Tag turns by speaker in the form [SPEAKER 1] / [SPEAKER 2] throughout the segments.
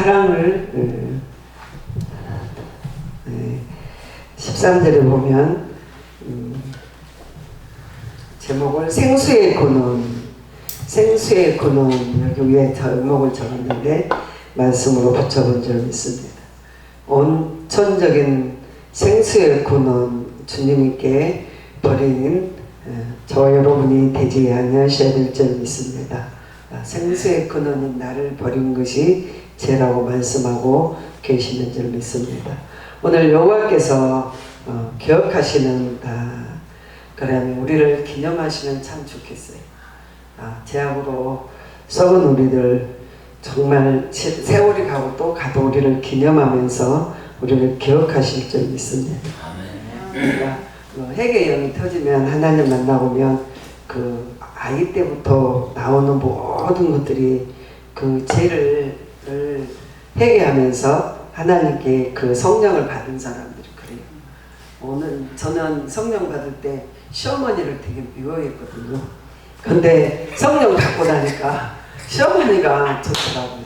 [SPEAKER 1] 사랑을 13절에 보면 제목을 생수의 근원 여기 위에 제목을 적었는데 말씀으로 붙여본 적이 있습니다. 온천적인 생수의 근원 주님께 버린 저와 여러분이 되지 아니하셔야 될 줄 믿습니다. 생수의 근원인 나를 버린 것이 죄라고 말씀하고 계시는 줄 믿습니다. 오늘 여호와께서 기억하시는 그러면 우리를 기념하시면 참 좋겠어요. 죄악으로 썩은 우리들 정말 세월이 가고 또 가도 우리를 기념하면서 우리를 기억하실 줄 믿습니다. 그러니까 회개 영이 터지면 하나님 만나보면 그 아기 때부터 나오는 모든 것들이 그 죄를 회개하면서 하나님께 그 성령을 받은 사람들이 그래요. 오늘 저는 성령 받을 때 시어머니를 되게 미워했거든요. 근데 성령 받고 나니까 시어머니가 좋더라고요.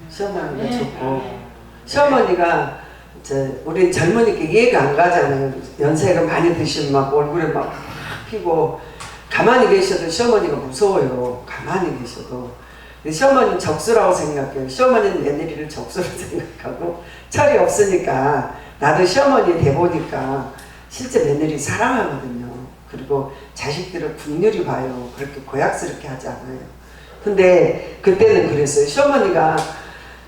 [SPEAKER 1] 시어머니가 좋고 시어머니가 우리 젊으니까 이해가 안 가잖아요. 연세가 많이 드시면 막 얼굴에 막 피고 가만히 계셔도 시어머니가 무서워요. 가만히 계셔도. 근데 시어머니는 적수라고 생각해요. 시어머니는 며느리를 적수로 생각하고 철이 없으니까 나도 시어머니 돼보니까 실제 며느리 사랑하거든요. 그리고 자식들을 국률이 봐요. 그렇게 고약스럽게 하지 않아요. 근데 그때는 그랬어요. 시어머니가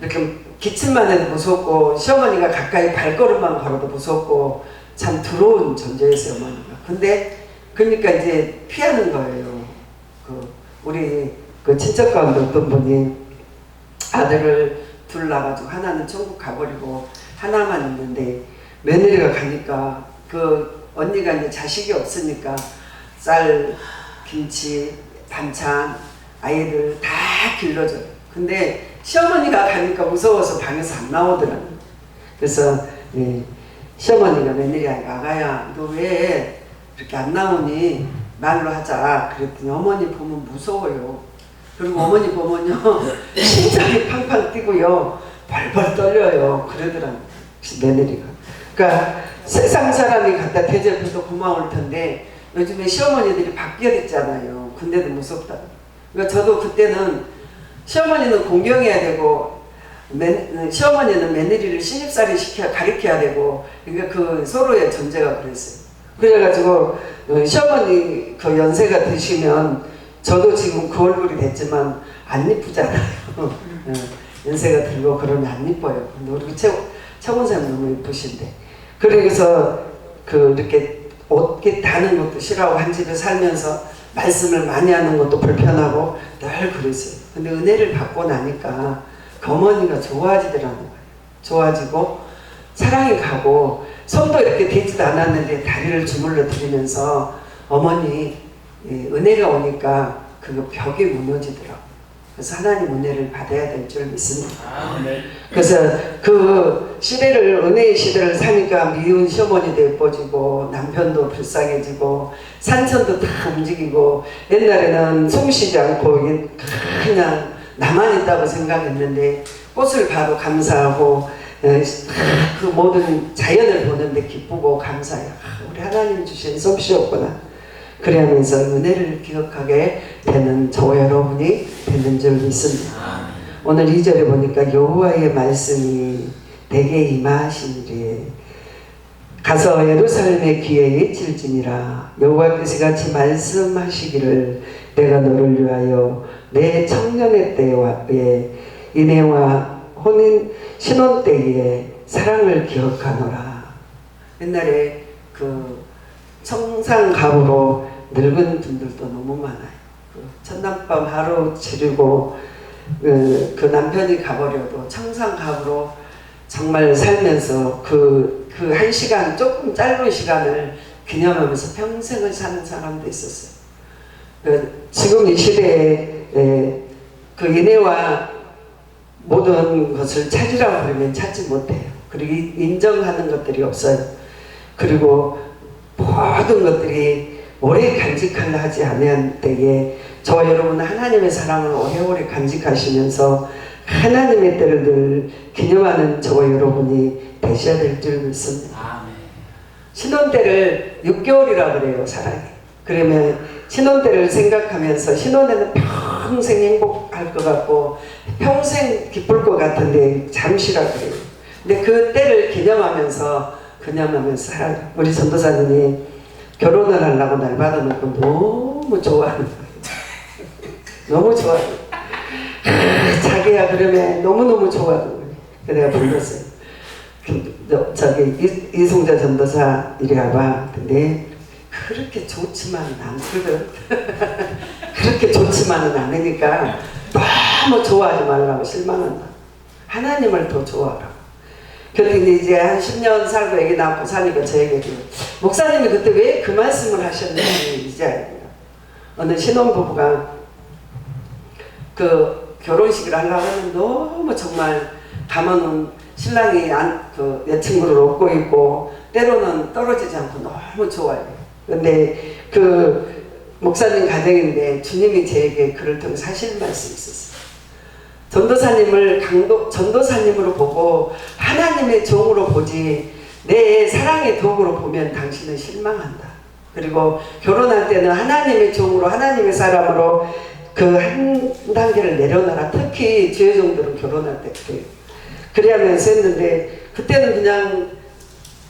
[SPEAKER 1] 이렇게 기침만 해도 무섭고 시어머니가 가까이 발걸음만 걸어도 무섭고 참 더러운 존재였어요. 어머니가. 근데 그러니까 이제 피하는 거예요. 우리 친척 가운데 어떤 분이 아들을 둘 낳아가지고 하나는 천국 가버리고 하나만 있는데 며느리가 가니까 그 언니가 이제 자식이 없으니까 쌀, 김치, 반찬, 아이들 다 길러줘요. 근데 시어머니가 가니까 무서워서 방에서 안 나오더라고요. 그래서 시어머니가 며느리한테 아가야 너 왜 이렇게 안 나오니 말로 하자 그랬더니 어머니 보면 무서워요. 그리고 어머니 보면요 심장이 팡팡 뛰고요 벌벌 떨려요 그러더라고요 며느리가. 그러니까 세상 사람이 갖다 대접해도 고마울 텐데 요즘에 시어머니들이 바뀌어졌잖아요. 근데도 무섭다. 그러니까 저도 그때는 시어머니는 공경해야 되고 시어머니는 며느리를 신입살이 가르쳐야 되고 그러니까 그 서로의 존재가 그랬어요. 그래가지고 시어머니 그 연세가 드시면 저도 지금 그 얼굴이 됐지만 안 이쁘잖아요. 연세가 들고 그러면 안 이뻐요. 근데 우리 최원사님 너무 이쁘신데 그래서 이렇게 옷 다는 것도 싫어하고 한 집에 살면서 말씀을 많이 하는 것도 불편하고 늘 그랬어요. 근데 은혜를 받고 나니까 그 어머니가 좋아지더라는 거예요. 좋아지고 사랑이 가고 손도 이렇게 되지도 않았는데 다리를 주물러 드리면서 어머니 은혜가 오니까 그 벽이 무너지더라고요. 그래서 하나님 은혜를 받아야 될 줄 믿습니다. 그래서 그 시대를 은혜의 시대를 사니까 미운 시어머니도 예뻐지고 남편도 불쌍해지고 산천도 다 움직이고 옛날에는 숨쉬지 않고 그냥 나만 있다고 생각했는데 꽃을 봐도 감사하고 그 모든 자연을 보는데 기쁘고 감사해요. 우리 하나님 주신 솜씨였구나. 그러면서 은혜를 기억하게 되는 저와 여러분이 되는 줄 믿습니다. 오늘 2절에 보니까 여호와의 말씀이 내게 임하시니라. 가서 예루살렘의 귀에 외칠지니라. 여호와께서 같이 말씀하시기를 내가 너를 위하여 내 청년의 때에 인애와 혼인 신혼 때에 사랑을 기억하노라. 옛날에 청상갑으로 늙은 분들도 너무 많아요. 첫날밤 하루 지르고 그 남편이 가버려도 청상갑으로 정말 살면서 그 한 시간 조금 짧은 시간을 기념하면서 평생을 사는 사람도 있었어요. 지금 이 시대에 그 인애와 모든 것을 찾으라고 그러면 찾지 못해요. 그리고 인정하는 것들이 없어요. 그리고 모든 것들이 오래 간직하려 하지 않을 때에 저와 여러분은 하나님의 사랑을 오래오래 간직하시면서 하나님의 때를 늘 기념하는 저와 여러분이 되셔야 될 줄 믿습니다.
[SPEAKER 2] 아멘.
[SPEAKER 1] 신혼 때를 6개월이라 그래요, 사랑이. 그러면 신혼 때를 생각하면서 신혼에는 평생 행복할 것 같고 평생 기쁠 것 같은데 잠시라 그래요. 근데 그 때를 기념하면서 살아요. 우리 전도사님이 결혼을 하려고 날 받아놓고 너무 좋아하는 거예요. 너무 좋아해요. 자기야 그러면 너무너무 좋아하는 거예요. 그래서 내가 불렀어요. 저기 이송자 전도사 이리 와봐. 근데 그렇게 좋지만은 않거든. 그렇게 좋지만은 않으니까 너무 좋아하지 말라고 실망한다. 하나님을 더 좋아하라. 그런데 이제 한 10년 살고 애기 낳고 사니까 저에게 목사님이 그때 왜 그 말씀을 하셨는지 이제 알겠다. 어느 신혼부부가 그 결혼식을 하려고 하면 너무 정말 가면은 신랑이 그 여친구를 업고 있고 때로는 떨어지지 않고 너무 좋아요. 근데 그 목사님 가정인데 주님이 저에게 그를 통해서 하시는 말씀이 있었어요. 전도사님을 전도사님으로 보고 하나님의 종으로 보지 내 사랑의 도구로 보면 당신은 실망한다. 그리고 결혼할 때는 하나님의 종으로 하나님의 사람으로 그 한 단계를 내려놔라. 특히 주의 종들은 결혼할 때 그래요. 그래야면서 했는데 그때는 그냥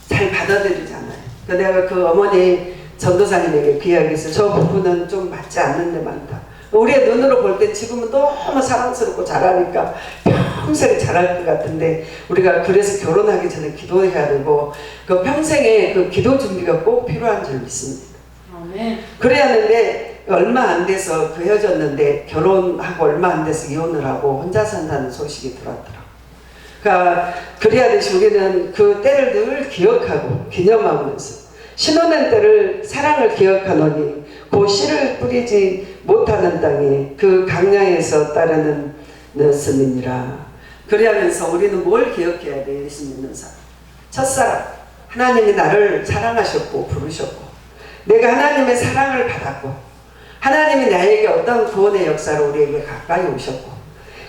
[SPEAKER 1] 잘 받아들이지 않아요. 내가 그 어머니 전도사님에게 그 이야기했어요. 저 부부는 좀 맞지 않는 데 많다. 우리의 눈으로 볼 때 지금은 너무 사랑스럽고 잘하니까 평생 잘할 것 같은데 우리가 그래서 결혼하기 전에 기도해야 되고 그 평생에 그 기도 준비가 꼭 필요한 줄 믿습니다.
[SPEAKER 2] 아멘.
[SPEAKER 1] 그래야 하는데 얼마 안 돼서 그 헤어졌는데 결혼하고 얼마 안 돼서 이혼을 하고 혼자 산다는 소식이 들었더라. 그러니까 그래야 되시 우리는 그 때를 늘 기억하고 기념하면서 신혼의 때를 사랑을 기억하노니 그 씨를 뿌리지 못하는 땅에 그 강야에서 따르는 너스님이라. 그래야면서 우리는 뭘 기억해야 돼? 예수 믿는 사람. 첫사랑. 하나님이 나를 사랑하셨고 부르셨고 내가 하나님의 사랑을 받았고 하나님이 나에게 어떤 구원의 역사로 우리에게 가까이 오셨고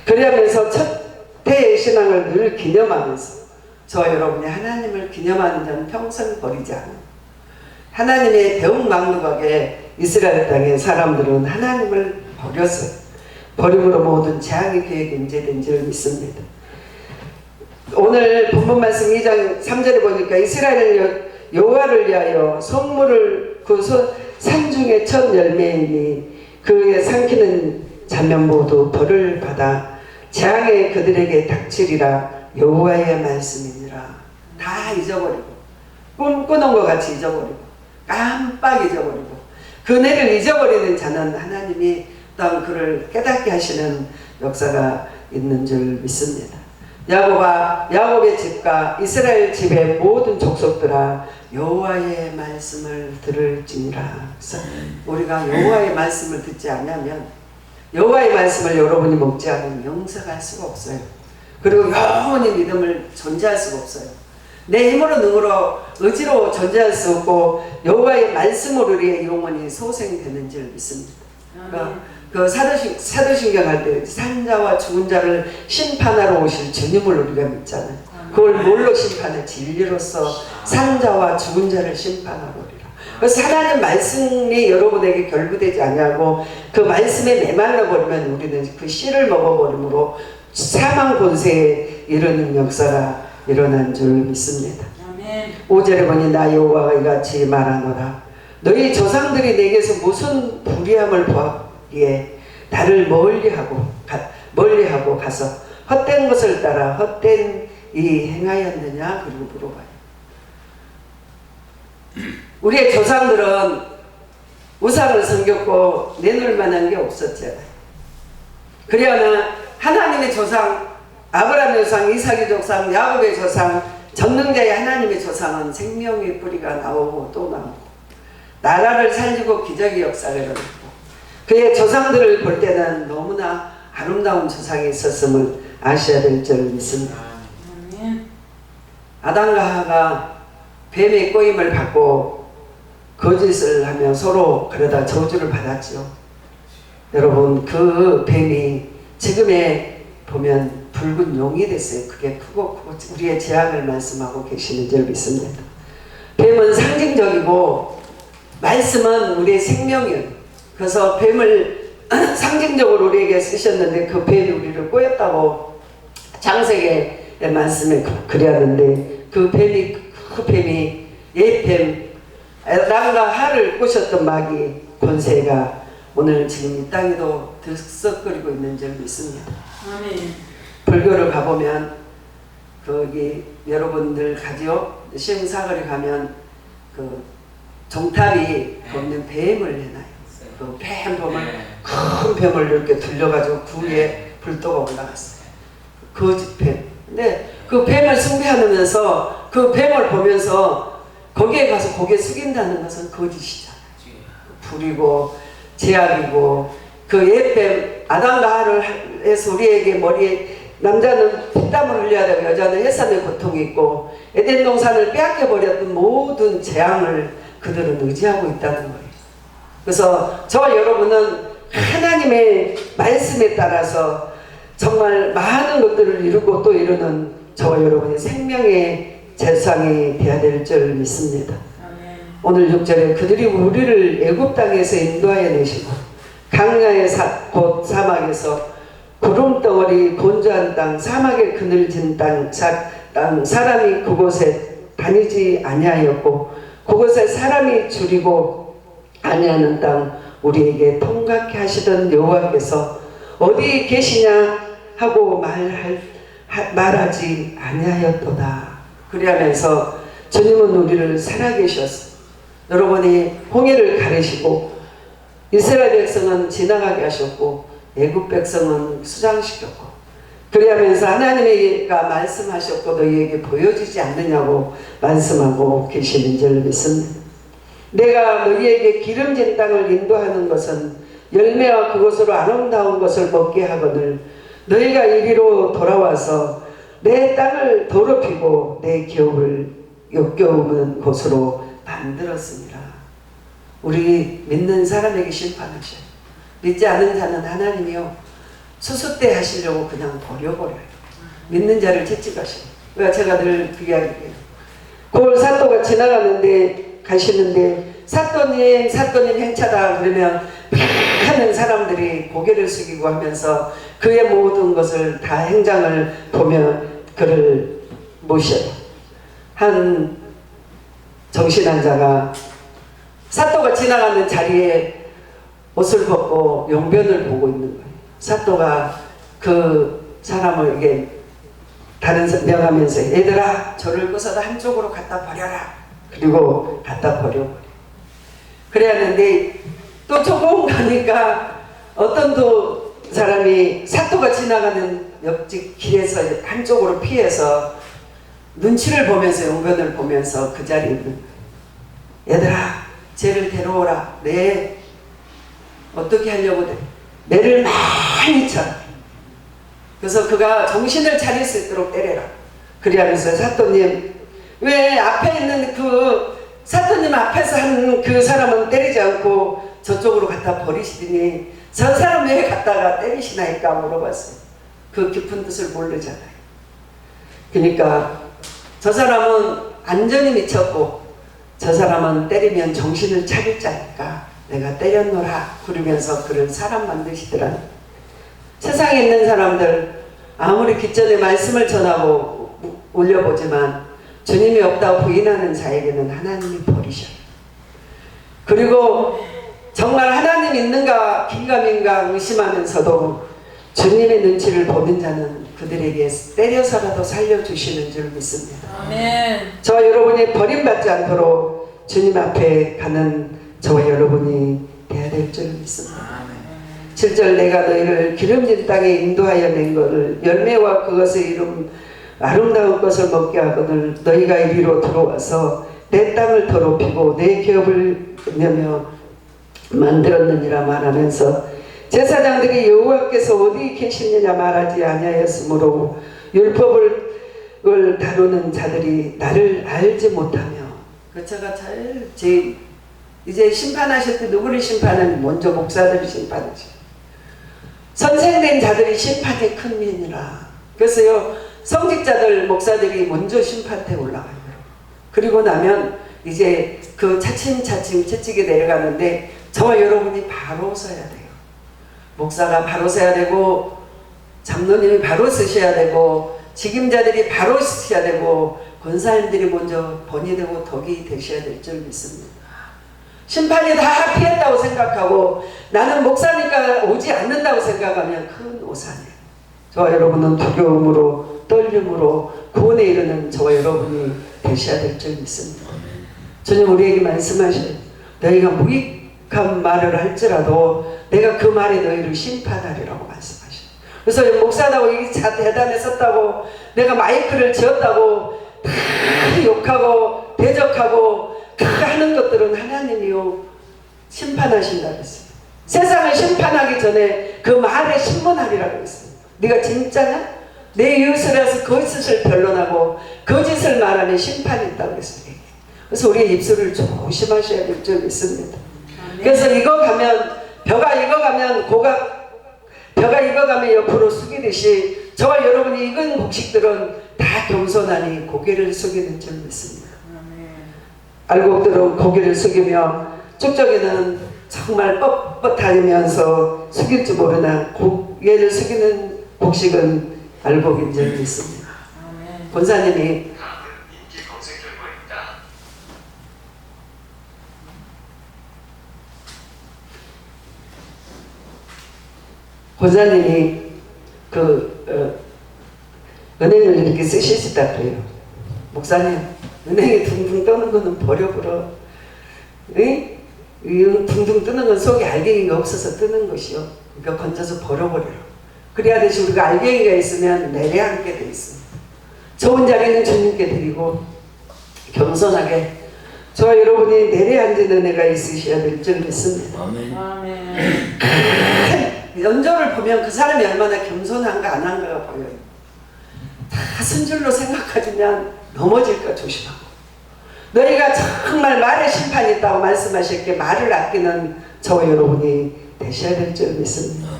[SPEAKER 1] 그러면서 첫 때의 신앙을 늘 기념하면서 저와 여러분이 하나님을 기념하는 자는 평생 버리지 않아요. 하나님의 대웅망루하게 이스라엘 땅의 사람들은 하나님을 버렸어요. 버림으로 모든 재앙의 계획이 임재된 줄 믿습니다. 오늘 본문 말씀 2장 3절에 보니까 이스라엘은 여호와를 위하여 성물을 그 산중의 첫 열매이니 그의 삼키는 자면 모두 벌을 받아 재앙에 그들에게 닥치리라. 여호와의 말씀이니라. 다 잊어버리고 꿈꾸는 것 같이 잊어버리고 깜빡 잊어버리고 그네를 잊어버리는 자는 하나님이 어떤 그를 깨닫게 하시는 역사가 있는 줄 믿습니다. 야곱의 집과 이스라엘 집의 모든 족속들아 여호와의 말씀을 들을지니라. 그래서 우리가 여호와의 말씀을 듣지 않으면 여호와의 말씀을 여러분이 먹지 않으면 영생할 수가 없어요. 그리고 영원히 믿음을 존재할 수가 없어요. 내 힘으로 능으로 의지로 존재할 수 없고 여호와의 말씀으로 우리의 영혼이 소생되는 줄 믿습니다. 그 사도신경 할 때 산자와 죽은 자를 심판하러 오실 주님을 우리가 믿잖아요. 그걸 뭘로 심판해? 진리로서 산자와 죽은 자를 심판하러 오리라. 그래서 하나님 말씀이 여러분에게 결부되지 않냐고 그 말씀에 메말라 버리면 우리는 그 씨를 먹어버림으로 사망 권세에 이르는 역사가 일어난 줄 믿습니다. 5절에 보니 나 여호와가 이같이 말하노라. 너희 조상들이 내게서 무슨 불의함을 보았기에 나를 멀리하고 가서 헛된 것을 따라 헛된 이 행하였느냐? 그리고 물어봐요. 우리의 조상들은 우상을 섬겼고 내놓을 만한 게 없었잖아요. 그러나 하나님의 조상, 아브라함의 조상, 이삭의 조상, 야곱의 조상, 전능자의 하나님의 조상은 생명의 뿌리가 나오고 또 나오고 나라를 살리고 기적의 역사를 일어났고 그의 조상들을 볼 때는 너무나 아름다운 조상이 있었음을 아셔야 될 줄 믿습니다. 아담과 하와가 뱀의 꼬임을 받고 거짓을 하며 서로 그러다 저주를 받았죠. 여러분 그 뱀이 지금의 보면 붉은 용이 됐어요. 그게 크고 우리의 재앙을 말씀하고 계시는 줄 믿습니다. 뱀은 상징적이고 말씀은 우리의 생명이에요. 그래서 뱀을 상징적으로 우리에게 쓰셨는데 그 뱀이 우리를 꼬였다고 창세기의 말씀에 그렸는데 그 뱀이 옛뱀 남과 하를 꼬셨던 마귀 권세가 오늘 지금 이 땅에도 들썩거리고 있는 줄 믿습니다.
[SPEAKER 2] 아멘.
[SPEAKER 1] 불교를 가보면 거기 여러분들 가지요 시흥사거리 가면 그 종탑이 보면 뱀을 해놔요. 그 뱀을 큰 뱀을 이렇게 둘러가지고 그 위에 불도가 올라갔어요. 거짓 뱀. 근데 그 뱀을 숭배하면서 그 뱀을 보면서 거기에 가서 고개 숙인다는 것은 거짓이잖아요. 불이고 제약이고 그 옛뱀 아담과 하를 해서 우리에게 머리에 남자는 피땀을 흘려야 되고 여자는 해산의 고통이 있고 에덴 동산을 빼앗겨 버렸던 모든 재앙을 그들은 의지하고 있다는 거예요. 그래서 저와 여러분은 하나님의 말씀에 따라서 정말 많은 것들을 이루고 또 이루는 저와 여러분의 생명의 재상이 되어야 될 줄 믿습니다. 오늘 6절에 그들이 우리를 애굽 땅에서 인도하여 내시고 강야의 곧 사막에서 구름덩어리 건조한 땅 사막에 그늘진 땅 사람이 그곳에 다니지 아니하였고 그곳에 사람이 줄이고 아니하는 땅 우리에게 통각해 하시던 여호와께서 어디 계시냐 하고 말하지 아니하였도다. 그리하면서 주님은 우리를 살아계셔서 여러분이 홍해를 가르시고 이스라엘 백성은 지나가게 하셨고 애굽 백성은 수장시켰고 그리하면서 하나님이가 말씀하셨고 너희에게 보여지지 않느냐고 말씀하고 계시는 줄 믿습니다. 내가 너희에게 기름진 땅을 인도하는 것은 열매와 그것으로 아름다운 것을 먹게 하거늘 너희가 이리로 돌아와서 내 땅을 더럽히고 내 기업을 역겨우는 곳으로 만들었습니다. 우리 믿는 사람에게 심판하셔요. 믿지 않는 자는 하나님이요 수습대 하시려고 그냥 버려버려요. 믿는 자를 채찍하셔요. 왜 제가 늘 그 이야기해요. 골 사또가 지나가는데 가시는데 사또님 행차다 그러면 하는 사람들이 고개를 숙이고 하면서 그의 모든 것을 다 행장을 보면 그를 모셔요. 한 정신환자가 사또가 지나가는 자리에 옷을 벗고 용변을 보고 있는 거예요. 사또가 그 사람을 이게 다른 명하면서 얘들아 저를 끄서다 한쪽으로 갖다 버려라. 그리고 갖다 버려버려. 그래야하는데 또 조금 가니까 어떤 또 사람이 사또가 지나가는 옆집 길에서 한쪽으로 피해서 눈치를 보면서 용변을 보면서 그 자리에 있는 얘들아 쟤를 데려오라. 내 어떻게 하려고 내를 많이 쳐. 그래서 그가 정신을 차릴 수 있도록 때려라. 그리하면서 사또님 왜 앞에 있는 그 사또님 앞에서 한 그 사람은 때리지 않고 저쪽으로 갖다 버리시더니 저 사람 왜 갖다가 때리시나이까 물어봤어요. 그 깊은 뜻을 모르잖아요. 그러니까 저 사람은 안전이 미쳤고 저 사람은 때리면 정신을 차릴 자니까 내가 때렸노라 그러면서 그런 사람 만드시더라. 세상에 있는 사람들 아무리 기존의 말씀을 전하고 올려보지만 주님이 없다고 부인하는 자에게는 하나님이 버리셔요. 그리고 정말 하나님 있는가 긴가민가 의심하면서도 주님의 눈치를 보는 자는 그들에게 때려서라도 살려주시는 줄 믿습니다.
[SPEAKER 2] 아멘.
[SPEAKER 1] 저와 여러분이 버림받지 않도록 주님 앞에 가는 저와 여러분이 되어야 될 줄 믿습니다. 7절 내가 너희를 기름진 땅에 인도하여 낸 것을 열매와 그것의 이름 아름다운 것을 먹게 하거늘 너희가 이리로 들어와서 내 땅을 더럽히고 내 기업을 내며 만들었느니라 말하면서 제사장들이 여호와께서 어디 계시느냐 말하지 아니하였으므로 율법을 다루는 자들이 나를 알지 못하며 그 제가 제일 이제 심판하실 때 누구를 심판하는 먼저 목사들을 심판하셔. 선생된 자들이 심판이 큰 민이라. 그래서요, 성직자들 목사들이 먼저 심판대에 올라가요. 그리고 나면 이제 그 차츰차츰 채찍이 내려가는데 저와 여러분이 바로 서야 돼요. 목사가 바로 서야 되고, 장로님이 바로 서셔야 되고, 직임자들이 바로 서셔야 되고, 권사님들이 먼저 번이 되고 덕이 되셔야 될 줄 믿습니다. 심판이 다 피했다고 생각하고 나는 목사니까 오지 않는다고 생각하면 큰 오산이에요. 저와 여러분은 두려움으로 떨림으로 구원에 이르는 저와 여러분이 되셔야 될 줄 믿습니다. 주님 우리에게 말씀하셔요. 너희가 무익한 말을 할지라도 내가 그 말에 너희를 심판하리라고 말씀하셔요. 그래서 목사다고 이게 대단했었다고 내가 마이크를 지었다고 다 욕하고 대적하고 하는 것들은 하나님이요 심판하신다고 했어요. 세상을 심판하기 전에 그 말에 신문하리라고 했어요. 네가 진짜냐? 내 이웃을 해서 거짓을 변론하고 거짓을 말하면 심판이 있다고 했어요. 그래서 우리의 입술을 조심하셔야 될 줄 믿습니다. 그래서 익어가면 벼가 익어가면 벼가 익어가면 옆으로 숙이듯이 저와 여러분이 익은 곡식들은 다 겸손하니 고개를 숙이는 줄 믿습니다. 알곡들은 고개를 숙이며 쭉저기는 정말 뻣뻣하면서 숙일 줄 모르나 고개를 숙이는 곡식은 알곡인 줄 믿습니다. 권사님이 은행을 이렇게 쓰시다 그래요. 목사님 은행에 둥둥 떠는 거는 버려버려. 둥둥 뜨는 건 속에 알갱이가 없어서 뜨는 것이요. 그러니까 건져서 버려버려요. 그래야 되지 우리가 알갱이가 있으면 내려앉게 돼 있습니다. 좋은 자리는 주님께 드리고 겸손하게 저와 여러분이 내려앉는 애가 있으셔야 될 줄 믿습니다. 아멘. 연조를 보면 그 사람이 얼마나 겸손한가 안 한가가 보여요. 다 선줄로 생각하지만 넘어질까 조심하고 너희가 정말 말에 심판이 있다고 말씀하셨기에 말을 아끼는 저와 여러분이 되셔야 될 줄 믿습니다.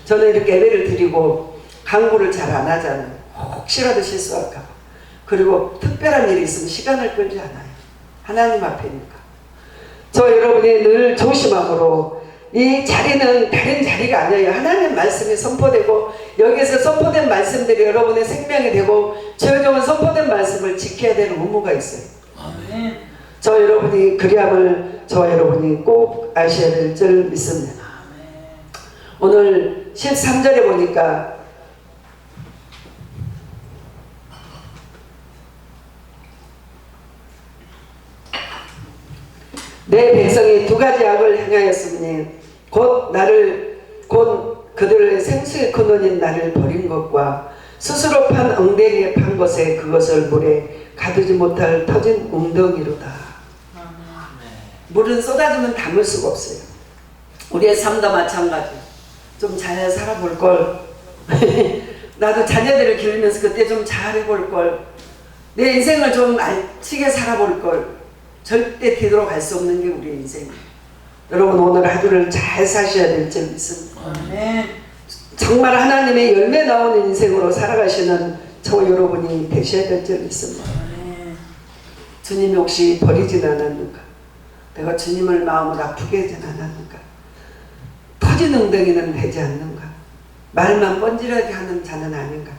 [SPEAKER 1] 저는 이렇게 예배를 드리고 강구를 잘 안 하잖아요. 혹시라도 실수할까 봐. 그리고 특별한 일이 있으면 시간을 끌지 않아요. 하나님 앞이니까. 저 여러분이 늘 조심함으로 이 자리는 다른 자리가 아니에요. 하나님 말씀이 선포되고 여기서 선포된 말씀들이 여러분의 생명이 되고 저녁은 선포된 말씀을 지켜야 되는 의무가 있어요. 아멘. 저 여러분이 그리함을 저와 여러분이 꼭 아셔야 될 줄 믿습니다. 아멘. 오늘 13절에 보니까 내 백성이 두 가지 악을 행하였으니 곧 그들의 생수의 근원인 나를 버린 것과 스스로 판 엉덩이에 판 것에 그것을 물에 가두지 못할 터진 웅덩이로다. 물은 쏟아지면 담을 수가 없어요. 우리의 삶도 마찬가지. 좀 잘 살아볼 걸. 나도 자녀들을 기르면서 그때 좀 잘해볼 걸. 내 인생을 좀 알치게 살아볼 걸. 절대 뒤돌아갈 수 없는 게 우리의 인생이에요. 여러분 오늘 하루를 잘 사셔야 될 줄 믿습니다. 아멘. 정말 하나님의 열매 나오는 인생으로 살아가시는 저와 여러분이 되셔야 될 줄 믿습니다. 아멘. 주님이 혹시 버리진 않았는가? 내가 주님을 마음을 아프게 하진 않았는가? 터진 엉덩이는 되지 않는가? 말만 번지르게 하는 자는 아닌가?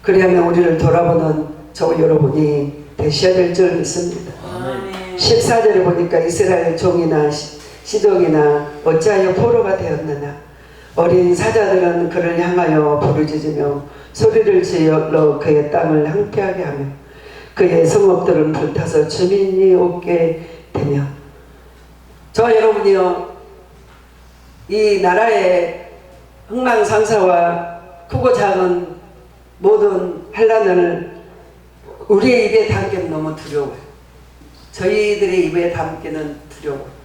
[SPEAKER 1] 그리하면 우리를 돌아보는 저와 여러분이 되셔야 될 줄 믿습니다. 아멘. 14절에 보니까 이스라엘 종이나 시종이나 어찌하여 포로가 되었느냐? 어린 사자들은 그를 향하여 부르짖으며 소리를 지어 그의 땅을 황폐하게 하며 그의 성읍들은 불타서 주민이 없게 되며. 저와 여러분이요 이 나라의 흥망상사와 크고 작은 모든 환난을 우리의 입에 담기는 너무 두려워요. 저희들의 입에 담기는 두려워요.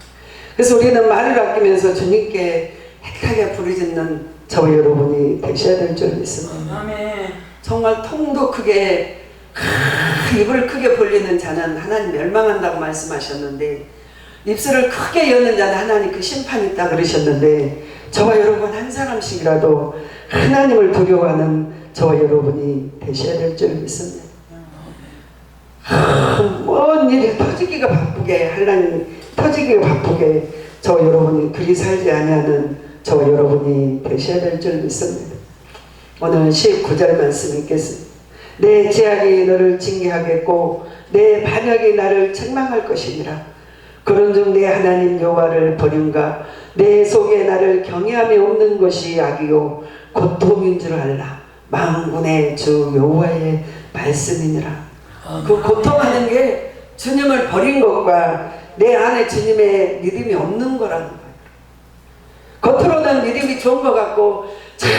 [SPEAKER 1] 그래서 우리는 말을 아끼면서 주님께 애타게 부르짖는 저와 여러분이 되셔야 될 줄 믿습니다. 아멘. 정말 통도 크게 입을 크게 벌리는 자는 하나님 멸망한다고 말씀하셨는데 입술을 크게 여는 자는 하나님 그 심판이 있다 그러셨는데 저와 여러분 한 사람씩이라도 하나님을 두려워하는 저와 여러분이 되셔야 될 줄 믿습니다. 뭔 일이 터지기가 바쁘게 하나님 터지기가 바쁘게 저와 여러분이 그리 살지 아니하는 저와 여러분이 되셔야 될 줄 믿습니다. 오늘 19절 말씀 읽겠습니다. 내 죄악이 너를 징계하겠고 내 반역이 나를 책망할 것이니라. 그런즉 내 하나님 여호와를 버린가 내 속에 나를 경외함이 없는 것이 악이요 고통인 줄 알라. 만군의 주 여호와의 말씀이니라. 그 고통하는 게 주님을 버린 것과 내 안에 주님의 믿음이 없는 거라는 거예요. 겉으로는 믿음이 좋은 것 같고 참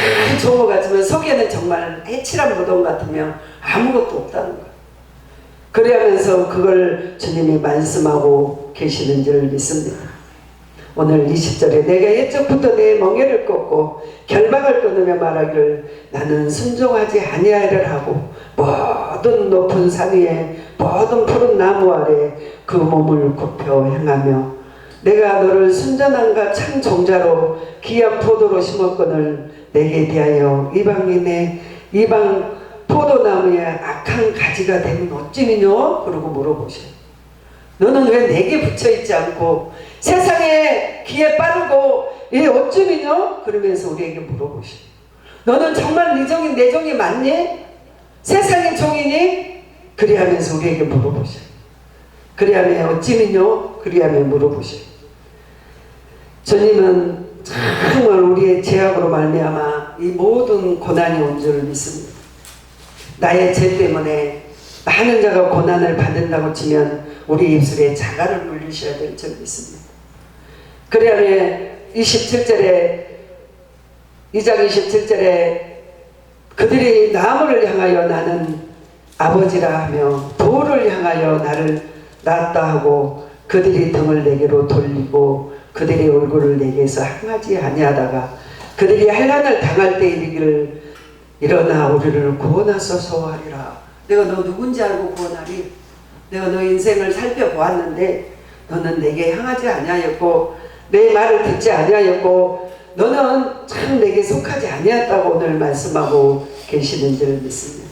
[SPEAKER 1] 좋은 것 같으면 속에는 정말 해칠한 무덤 같으면 아무것도 없다는 거예요. 그래야면서 그걸 주님이 말씀하고 계시는 줄 믿습니다. 오늘 20절에 내가 옛적부터 내 멍에를 꺾고 결박을 끊으며 말하기를 나는 순종하지 아니하리라 하고 모든 높은 산 위에 모든 푸른 나무 아래 그 몸을 굽혀 행하며 내가 너를 순전함과 참 종자로 귀한 포도로 심었거늘 내게 대하여 이방 포도나무에 악한 가지가 되면 어찌미뇨? 그러고 물어보셔. 너는 왜 내게 붙여있지 않고 세상에 귀에 빠르고 얘 어찌미뇨? 그러면서 우리에게 물어보셔. 너는 정말 네 종이 내 종이 맞니? 세상의 종이니? 그리하면서 우리에게 물어보셔. 그리하면 어찌미뇨? 그리하면 물어보셔. 주님은 정말 우리의 죄악으로 말미암아 이 모든 고난이 온 줄 믿습니다. 나의 죄 때문에 많은 자가 고난을 받는다고 치면 우리 입술에 자갈을 물리셔야 될 줄 믿습니다. 그러면 27절에 2장 27절에 그들이 나무를 향하여 나는 아버지라 하며 돌을 향하여 나를 낳았다 하고 그들이 등을 내게로 돌리고 그들의 얼굴을 내게서 향하지 아니하다가 그들이 환난을 당할 때 이르기를 일어나 우리를 구원하소서 하리라. 내가 너 누군지 알고 구원하리. 내가 너 인생을 살펴보았는데 너는 내게 향하지 아니하였고 내 말을 듣지 아니하였고 너는 참 내게 속하지 아니했다고 오늘 말씀하고 계시는 줄 믿습니다.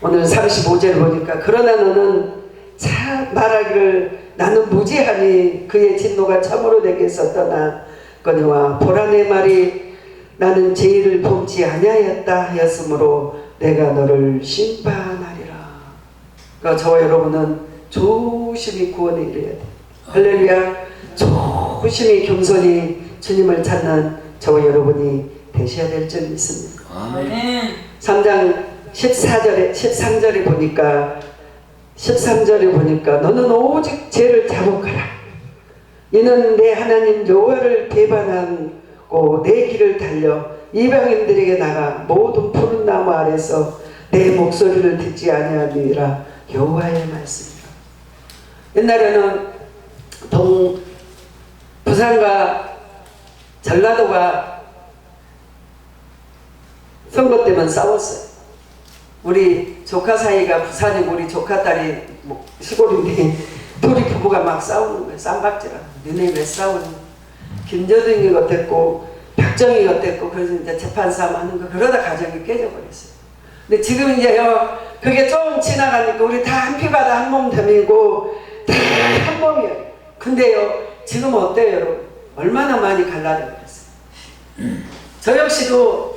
[SPEAKER 1] 오늘 35절 보니까 그러나 너는 참 말하기를 나는 무지하니 그의 진노가 참으로 내게서 떠났거니와 보라 내 말이 나는 죄를 범치 아니하였다 하였으므로 내가 너를 심판하리라. 그러니까 저와 여러분은 조심히 구원에 이르러야 돼요. 할렐루야. 조심히 겸손히 주님을 찾는 저와 여러분이 되셔야 될 줄 믿습니다. 아멘. 3장 13절에 보니까 너는 오직 죄를 자복하라. 이는 내 하나님 여호와를 배반하고 내 길을 달려 이방인들에게 나가 모든 푸른 나무 아래서 내 목소리를 듣지 아니하니라. 여호와의 말씀이라. 옛날에는 부산과 전라도가 선거 때만 싸웠어요. 우리 조카 사이가 부산이고 우리 조카 딸이 시골인데 둘이 부부가 막 싸우는 거예요. 쌈박질하고. 너네 왜 싸우니? 김여정이 어땠고 박정희 어땠고 그래서 이제 재판 싸움 하는 거 그러다 가정이 깨져버렸어요. 근데 지금 이제요 그게 좀 지나가니까 우리 다 한 피바다 한 몸 됨이고 다 한 몸이에요. 근데요 지금 어때요 여러분? 얼마나 많이 갈라져 버렸어요. 저 역시도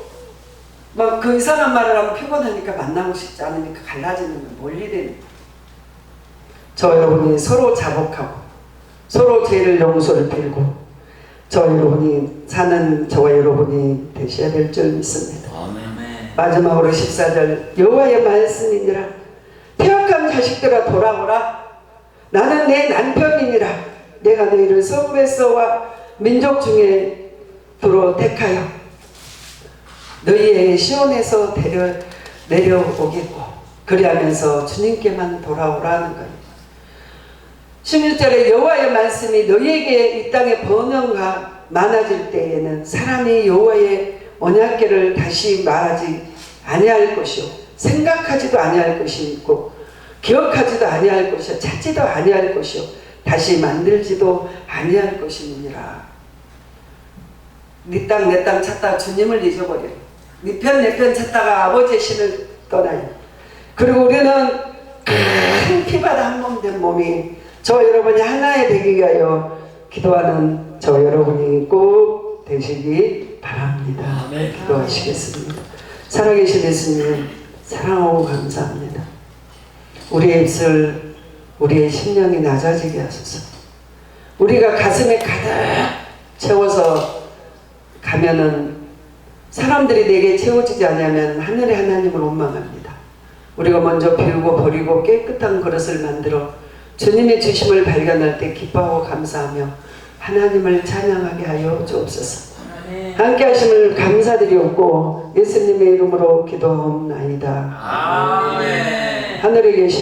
[SPEAKER 1] 막 그 이상한 말을 하면 피곤하니까 만나고 싶지 않으니까 갈라지는 거 멀리되는 거예요. 저 여러분이 서로 자복하고 서로 죄를 용서를 빌고 저 여러분이 사는 저와 여러분이 되셔야 될 줄 믿습니다. 아멘. 마지막으로 14절 여호와의 말씀이니라. 태역한 자식들아 돌아오라. 나는 내 남편이니라. 내가 너희를 성읍에서와 민족 중에 두루 택하여 너희의 시온에서 내려오겠고 그리하면서 주님께만 돌아오라는 거예요. 16절에 여호와의 말씀이 너희에게 이 땅에 번영과 많아질 때에는 사람이 여호와의 언약궤를 다시 말하지 아니할 것이요 생각하지도 아니할 것이고 기억하지도 아니할 것이요 찾지도 아니할 것이요 다시 만들지도 아니할 것이니라. 네 땅 내 땅 찾다가 주님을 잊어버려요. 네 편 내 편 찾다가 아버지의 신을 떠나요. 그리고 우리는 큰 피바다 한 몸 된 몸이 저 여러분이 하나에 되기 위하여 기도하는 저 여러분이 꼭 되시기 바랍니다. 기도하시겠습니다. 살아계신 예수님 사랑하고 감사합니다. 우리의 입술 우리의 심령이 낮아지게 하소서. 우리가 가슴에 가득 채워서 가면은 사람들이 내게 채워지지 않으면 하늘의 하나님을 원망합니다. 우리가 먼저 비우고 버리고 깨끗한 그릇을 만들어 주님의 주심을 발견할 때 기뻐하고 감사하며 하나님을 찬양하게 하여 주옵소서. 함께 하심을 감사드리옵고 예수님의 이름으로 기도하옵나이다. 아멘. 하늘에 계신